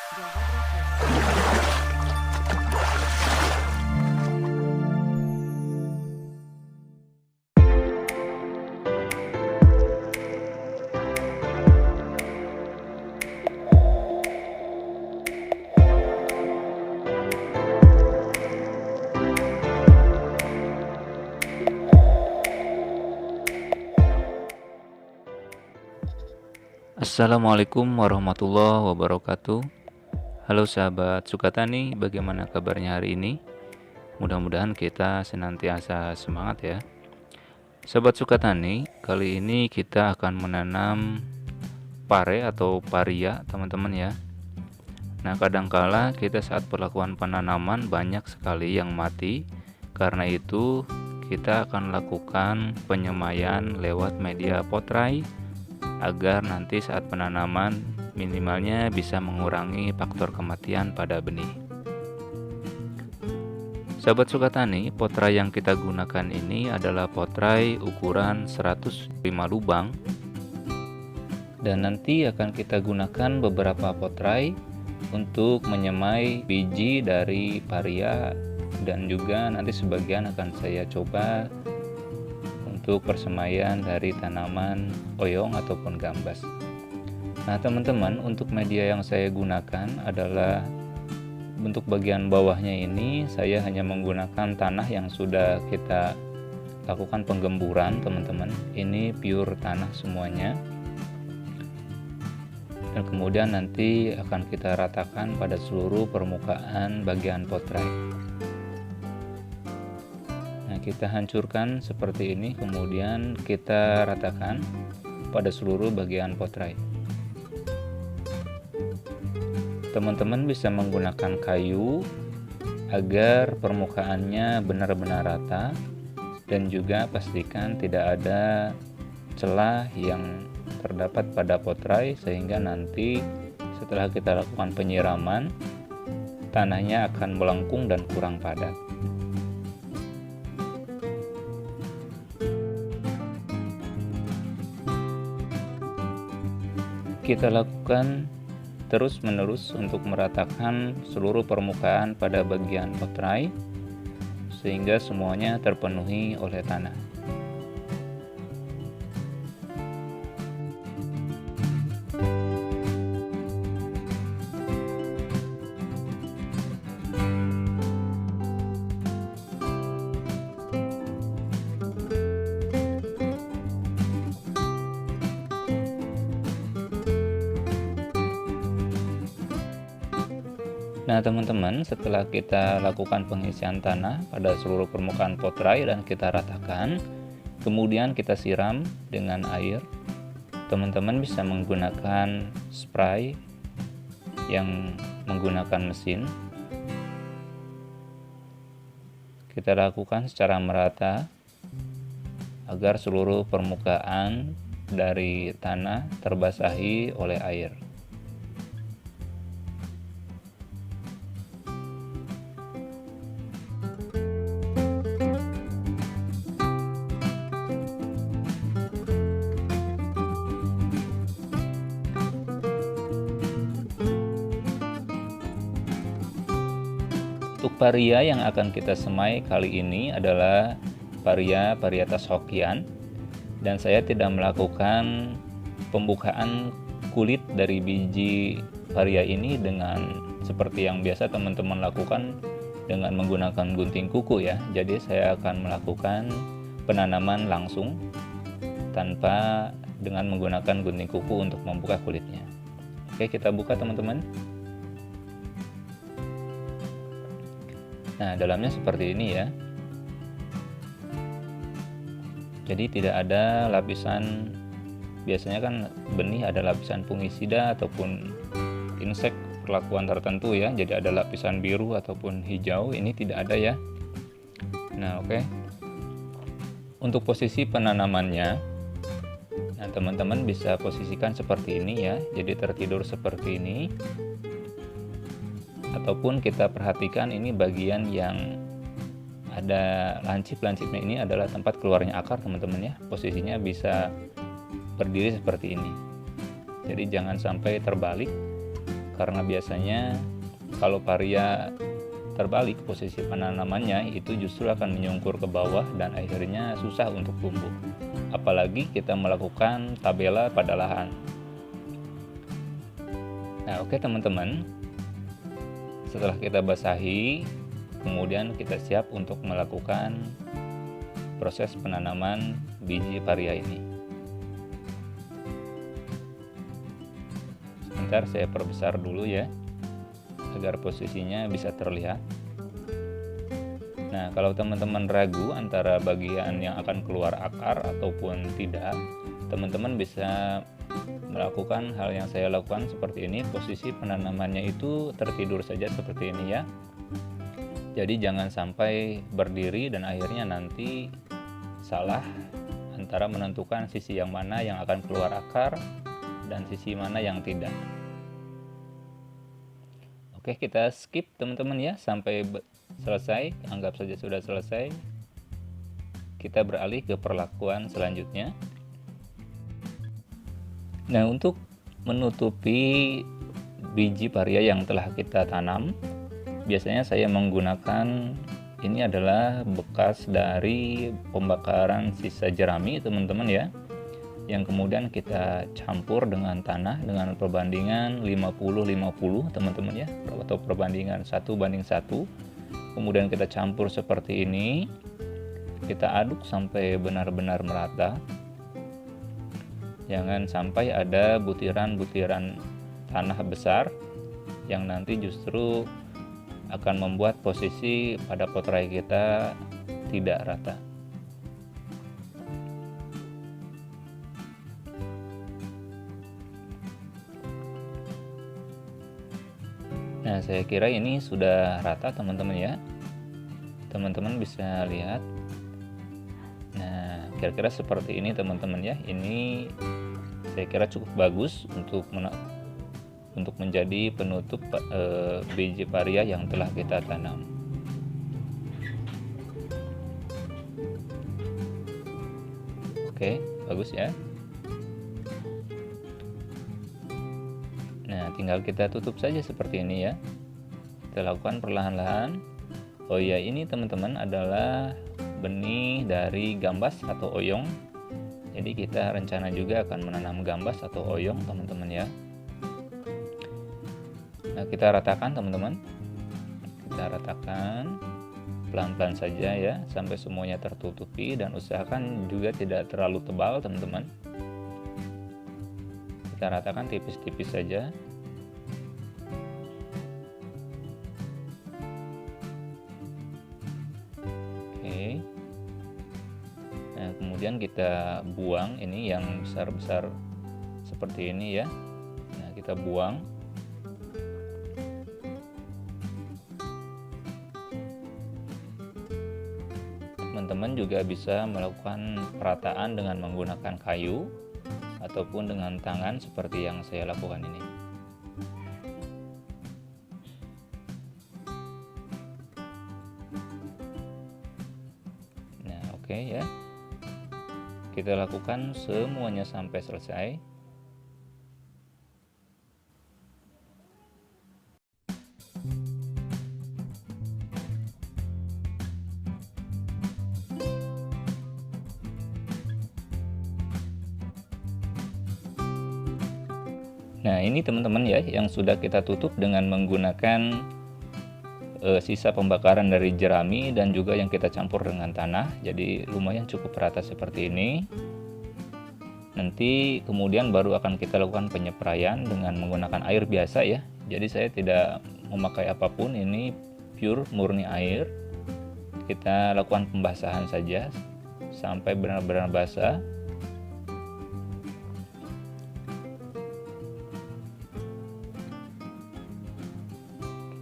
Java berhasil. Assalamualaikum warahmatullahi wabarakatuh. Halo sahabat Sukatani, bagaimana kabarnya hari ini? Mudah-mudahan kita senantiasa semangat ya. Sahabat Sukatani, kali ini kita akan menanam pare atau paria, teman-teman ya. Nah, kadangkala kita saat perlakuan penanaman banyak sekali yang mati. Karena itu, kita akan lakukan penyemaian lewat media potrai agar nanti saat penanaman minimalnya bisa mengurangi faktor kematian pada benih. Sahabat Sukatani, potrai yang kita gunakan ini adalah potrai ukuran 105 lubang, dan nanti akan kita gunakan beberapa potrai untuk menyemai biji dari paria, dan juga nanti sebagian akan saya coba untuk persemaian dari tanaman oyong ataupun gambas. Nah teman-teman, untuk media yang saya gunakan adalah untuk bagian bawahnya ini saya hanya menggunakan tanah yang sudah kita lakukan penggemburan, teman-teman. Ini pure tanah semuanya, dan kemudian nanti akan kita ratakan pada seluruh permukaan bagian potrai. Kita hancurkan seperti ini, kemudian kita ratakan pada seluruh bagian potrai. Teman-teman bisa menggunakan kayu agar permukaannya benar-benar rata, dan juga pastikan tidak ada celah yang terdapat pada potrai, sehingga nanti setelah kita lakukan penyiraman tanahnya akan melengkung dan kurang padat. Kita lakukan terus-menerus untuk meratakan seluruh permukaan pada bagian potrai sehingga semuanya terpenuhi oleh tanah. Nah teman-teman, setelah kita lakukan pengisian tanah pada seluruh permukaan potrai dan kita ratakan, kemudian kita siram dengan air. Teman-teman bisa menggunakan spray yang menggunakan mesin. Kita lakukan secara merata agar seluruh permukaan dari tanah terbasahi oleh air. Untuk paria yang akan kita semai kali ini adalah paria varietas Hokian, dan saya tidak melakukan pembukaan kulit dari biji paria ini dengan seperti yang biasa teman-teman lakukan dengan menggunakan gunting kuku ya. Jadi saya akan melakukan penanaman langsung tanpa dengan menggunakan gunting kuku untuk membuka kulitnya. Oke, kita buka teman-teman. Nah, dalamnya seperti ini ya. Jadi tidak ada lapisan, biasanya kan benih ada lapisan fungisida ataupun insek perlakuan tertentu ya. Jadi ada lapisan biru ataupun hijau, ini tidak ada ya. Nah, oke. Untuk posisi penanamannya, nah teman-teman bisa posisikan seperti ini ya. Jadi tertidur seperti ini. Ataupun kita perhatikan ini bagian yang ada lancip-lancipnya, ini adalah tempat keluarnya akar teman-teman ya. Posisinya bisa berdiri seperti ini. Jadi jangan sampai terbalik, karena biasanya kalau paria terbalik posisi penanamannya itu justru akan menyungkur ke bawah dan akhirnya susah untuk tumbuh. Apalagi kita melakukan tabela pada lahan. Nah, oke teman-teman. Setelah kita basahi, kemudian kita siap untuk melakukan proses penanaman biji paria ini. Sebentar saya perbesar dulu ya, agar posisinya bisa terlihat. Nah, kalau teman-teman ragu antara bagian yang akan keluar akar ataupun tidak, teman-teman bisa melakukan hal yang saya lakukan seperti ini. Posisi penanamannya itu tertidur saja seperti ini ya. Jadi jangan sampai berdiri dan akhirnya nanti salah antara menentukan sisi yang mana yang akan keluar akar dan sisi mana yang tidak. Oke, kita skip teman-teman ya sampai selesai. Anggap saja sudah selesai. Kita beralih ke perlakuan selanjutnya. Nah, untuk menutupi biji paria yang telah kita tanam, biasanya saya menggunakan, ini adalah bekas dari pembakaran sisa jerami teman-teman ya, yang kemudian kita campur dengan tanah dengan perbandingan 50-50 teman-teman ya, atau perbandingan 1:1. Kemudian kita campur seperti ini, kita aduk sampai benar-benar merata. Jangan sampai ada butiran-butiran tanah besar yang nanti justru akan membuat posisi pada potrai kita tidak rata. Nah, saya kira ini sudah rata teman-teman ya. Teman-teman bisa lihat. Nah, kira-kira seperti ini teman-teman ya. Ini saya kira cukup bagus untuk menjadi penutup biji paria yang telah kita tanam. Oke, bagus ya. Nah, tinggal kita tutup saja seperti ini ya. Kita lakukan perlahan-lahan. Oh ya, ini teman-teman adalah benih dari gambas atau oyong. Jadi kita rencana juga akan menanam gambas atau oyong teman-teman ya. Nah, kita ratakan teman-teman. Kita ratakan pelan-pelan saja ya sampai semuanya tertutupi, dan usahakan juga tidak terlalu tebal teman-teman. Kita ratakan tipis-tipis saja. Oke. Nah, kemudian kita buang ini yang besar-besar seperti ini ya. Nah, kita buang. Teman-teman juga bisa melakukan perataan dengan menggunakan kayu ataupun dengan tangan seperti yang saya lakukan ini. Nah, oke ya. Kita lakukan semuanya sampai selesai. Nah, ini teman-teman ya yang sudah kita tutup dengan menggunakan sisa pembakaran dari jerami dan juga yang kita campur dengan tanah. Jadi lumayan cukup rata seperti ini. Nanti kemudian baru akan kita lakukan penyepraian dengan menggunakan air biasa ya. Jadi saya tidak memakai apapun, ini pure murni air. Kita lakukan pembasahan saja sampai benar-benar basah.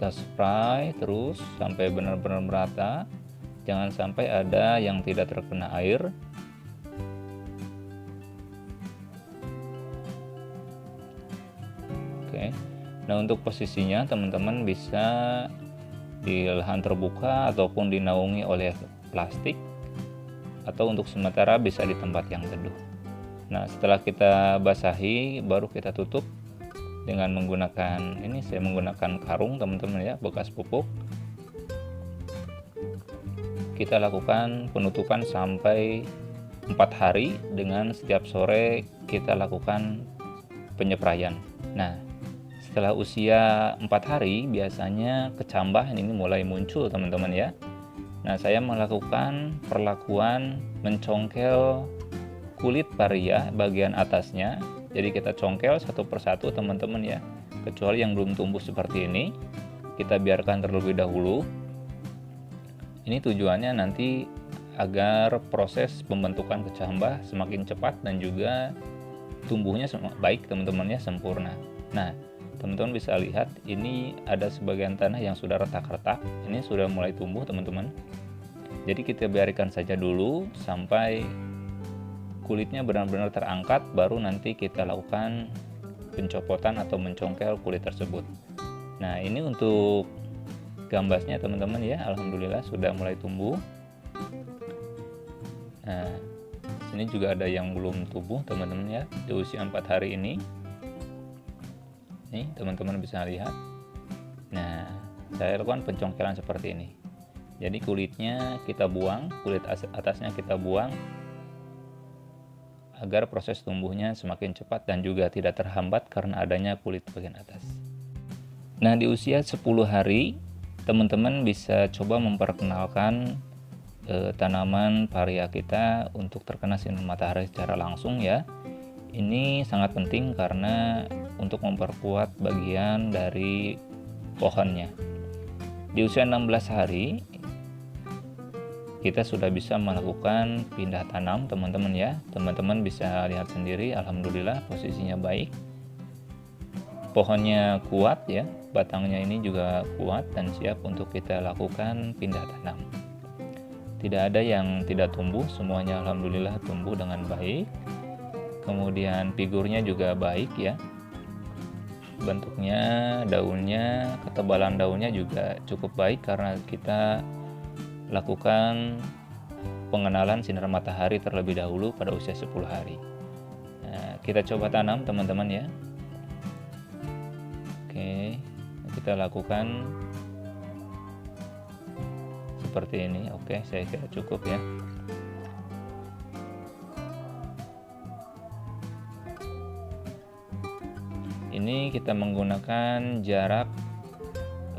Kita spray terus sampai benar-benar merata. Jangan sampai ada yang tidak terkena air. Oke. Nah, untuk posisinya teman-teman bisa di lahan terbuka ataupun dinaungi oleh plastik, atau untuk sementara bisa di tempat yang teduh. Nah, setelah kita basahi baru kita tutup dengan menggunakan ini, saya menggunakan karung teman-teman ya, bekas pupuk. Kita lakukan penutupan sampai 4 hari dengan setiap sore kita lakukan penyepraian. Nah, setelah usia 4 hari biasanya kecambah ini mulai muncul teman-teman ya. Nah, saya melakukan perlakuan mencongkel kulit paria bagian atasnya. Jadi kita congkel satu persatu teman-teman ya. Kecuali yang belum tumbuh seperti ini, kita biarkan terlebih dahulu. Ini tujuannya nanti agar proses pembentukan kecambah semakin cepat dan juga tumbuhnya baik teman-teman ya, sempurna. Nah, teman-teman bisa lihat ini ada sebagian tanah yang sudah retak-retak. Ini sudah mulai tumbuh teman-teman. Jadi kita biarkan saja dulu sampai kulitnya benar-benar terangkat, baru nanti kita lakukan pencopotan atau mencongkel kulit tersebut. Nah, ini untuk gambasnya teman-teman ya, alhamdulillah sudah mulai tumbuh. Nah, sini juga ada yang belum tumbuh teman-teman ya, di usia 4 hari ini. Nih, teman-teman bisa lihat. Nah, saya lakukan pencongkelan seperti ini. Jadi kulitnya kita buang, kulit atasnya kita buang, agar proses tumbuhnya semakin cepat dan juga tidak terhambat karena adanya kulit bagian atas. Nah, di usia 10 hari, teman-teman bisa coba memperkenalkan tanaman paria kita untuk terkena sinar matahari secara langsung ya. Ini sangat penting karena untuk memperkuat bagian dari pohonnya. Di usia 16 hari, kita sudah bisa melakukan pindah tanam teman-teman ya. Teman-teman bisa lihat sendiri, alhamdulillah posisinya baik. Pohonnya kuat ya, batangnya ini juga kuat dan siap untuk kita lakukan pindah tanam. Tidak ada yang tidak tumbuh, semuanya alhamdulillah tumbuh dengan baik. Kemudian figurnya juga baik ya. Bentuknya, daunnya, ketebalan daunnya juga cukup baik karena kita lakukan pengenalan sinar matahari terlebih dahulu pada usia 10 hari. Nah, kita coba tanam teman-teman ya. Oke, kita lakukan seperti ini. Oke, saya kira cukup ya. Ini kita menggunakan jarak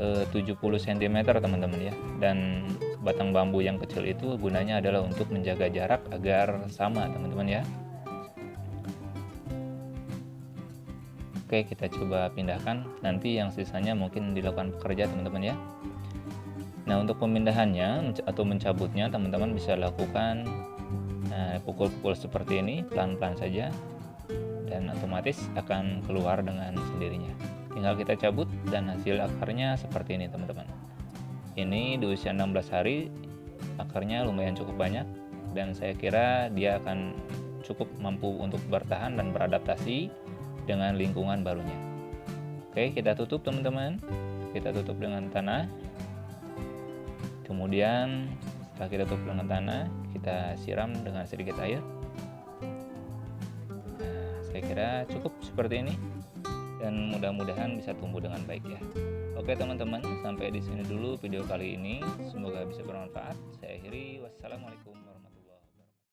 70 cm teman-teman ya, dan batang bambu yang kecil itu gunanya adalah untuk menjaga jarak agar sama teman-teman ya. Oke, kita coba pindahkan, nanti yang sisanya mungkin dilakukan pekerja teman-teman ya. Nah, untuk pemindahannya atau mencabutnya teman-teman bisa lakukan pukul-pukul seperti ini, pelan-pelan saja, dan otomatis akan keluar dengan sendirinya. Tinggal kita cabut dan hasil akarnya seperti ini teman-teman. Ini di usia 16 hari akarnya lumayan cukup banyak, dan saya kira dia akan cukup mampu untuk bertahan dan beradaptasi dengan lingkungan barunya. Oke, kita tutup teman-teman. Kita tutup dengan tanah. Kemudian setelah kita tutup dengan tanah, kita siram dengan sedikit air. Nah, saya kira cukup seperti ini. Dan mudah-mudahan bisa tumbuh dengan baik ya. Oke teman-teman, sampai di sini dulu video kali ini. Semoga bisa bermanfaat. Saya akhiri, wassalamualaikum.